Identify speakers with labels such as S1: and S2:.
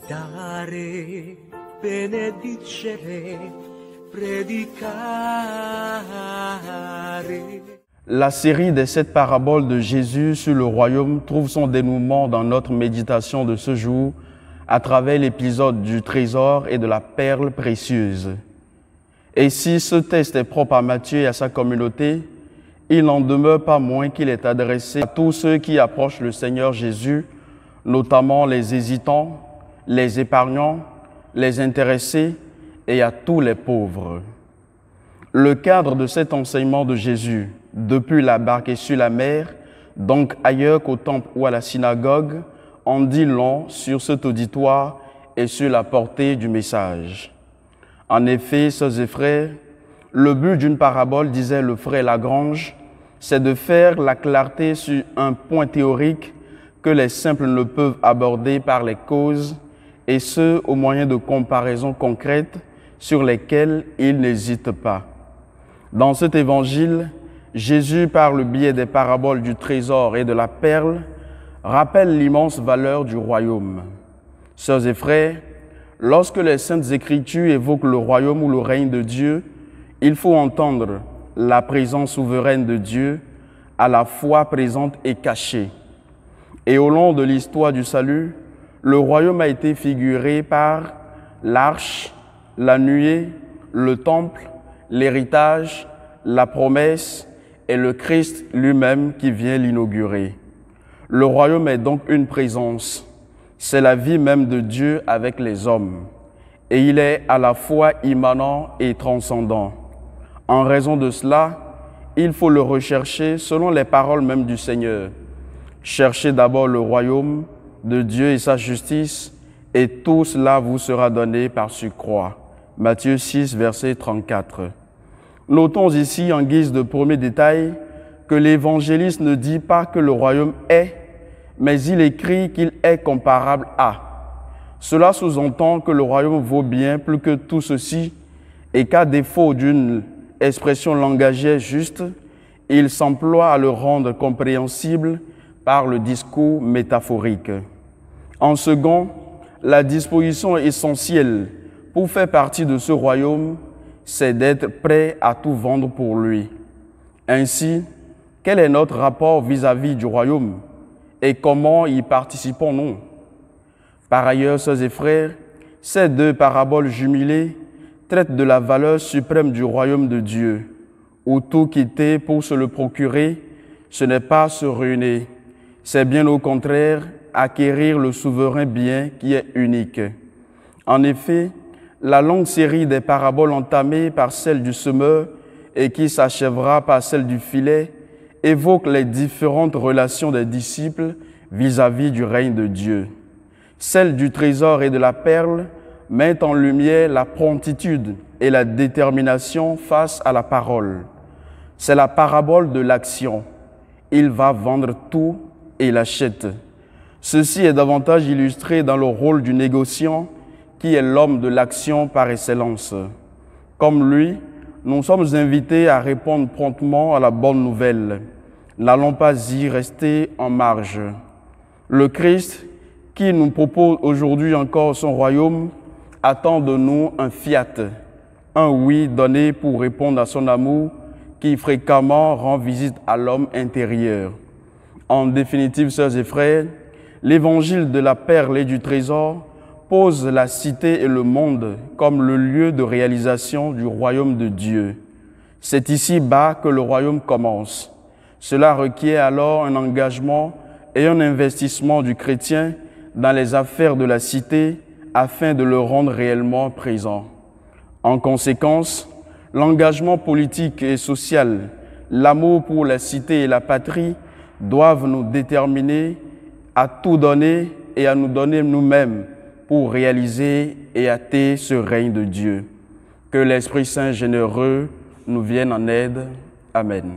S1: Dare, benedicere, predicare.
S2: La série des 7 paraboles de Jésus sur le royaume trouve son dénouement dans notre méditation de ce jour à travers l'épisode du trésor et de la perle précieuse. Et si ce texte est propre à Matthieu et à sa communauté, il n'en demeure pas moins qu'il est adressé à tous ceux qui approchent le Seigneur Jésus, notamment les hésitants, les épargnants, les intéressés et à tous les pauvres. Le cadre de cet enseignement de Jésus, depuis la barque et sur la mer, donc ailleurs qu'au temple ou à la synagogue, en dit long sur cet auditoire et sur la portée du message. En effet, sœurs et frères, le but d'une parabole, disait le frère Lagrange, c'est de faire la clarté sur un point théorique que les simples ne peuvent aborder par les causes, et ce, au moyen de comparaisons concrètes sur lesquelles ils n'hésitent pas. Dans cet évangile, Jésus, par le biais des paraboles du trésor et de la perle, rappelle l'immense valeur du royaume. Sœurs et frères, lorsque les Saintes Écritures évoquent le royaume ou le règne de Dieu, il faut entendre la présence souveraine de Dieu, à la fois présente et cachée. Et au long de l'histoire du salut, le royaume a été figuré par l'arche, la nuée, le temple, l'héritage, la promesse et le Christ lui-même qui vient l'inaugurer. Le royaume est donc une présence. C'est la vie même de Dieu avec les hommes. Et il est à la fois immanent et transcendant. En raison de cela, il faut le rechercher selon les paroles même du Seigneur. Cherchez d'abord le royaume de Dieu et sa justice, et tout cela vous sera donné par surcroît. Matthieu 6, verset 34. Notons ici, en guise de premier détail, que l'évangéliste ne dit pas que le royaume est, mais il écrit qu'il est comparable à. Cela sous-entend que le royaume vaut bien plus que tout ceci et qu'à défaut d'une expression langagière juste, il s'emploie à le rendre compréhensible par le discours métaphorique. En second, la disposition essentielle pour faire partie de ce royaume, c'est d'être prêt à tout vendre pour lui. Ainsi, quel est notre rapport vis-à-vis du royaume et comment y participons-nous? Par ailleurs, sœurs et frères, ces 2 paraboles jumelées traitent de la valeur suprême du royaume de Dieu, où tout quitter pour se le procurer, ce n'est pas se ruiner, c'est bien au contraire acquérir le souverain bien qui est unique. En effet, la longue série des paraboles entamée par celle du semeur et qui s'achèvera par celle du filet évoque les différentes relations des disciples vis-à-vis du règne de Dieu. Celle du trésor et de la perle met en lumière la promptitude et la détermination face à la parole. C'est la parabole de l'action. Il va vendre tout et l'achète. Ceci est davantage illustré dans le rôle du négociant qui est l'homme de l'action par excellence. Comme lui, nous sommes invités à répondre promptement à la bonne nouvelle. N'allons pas y rester en marge. Le Christ, qui nous propose aujourd'hui encore son royaume, attend de nous un fiat, un oui donné pour répondre à son amour qui fréquemment rend visite à l'homme intérieur. En définitive, sœurs et frères, l'évangile de la perle et du trésor pose la cité et le monde comme le lieu de réalisation du royaume de Dieu. C'est ici-bas que le royaume commence. Cela requiert alors un engagement et un investissement du chrétien dans les affaires de la cité afin de le rendre réellement présent. En conséquence, l'engagement politique et social, l'amour pour la cité et la patrie doivent nous déterminer à tout donner et à nous donner nous-mêmes pour réaliser et hâter ce règne de Dieu. Que l'Esprit Saint généreux nous vienne en aide. Amen.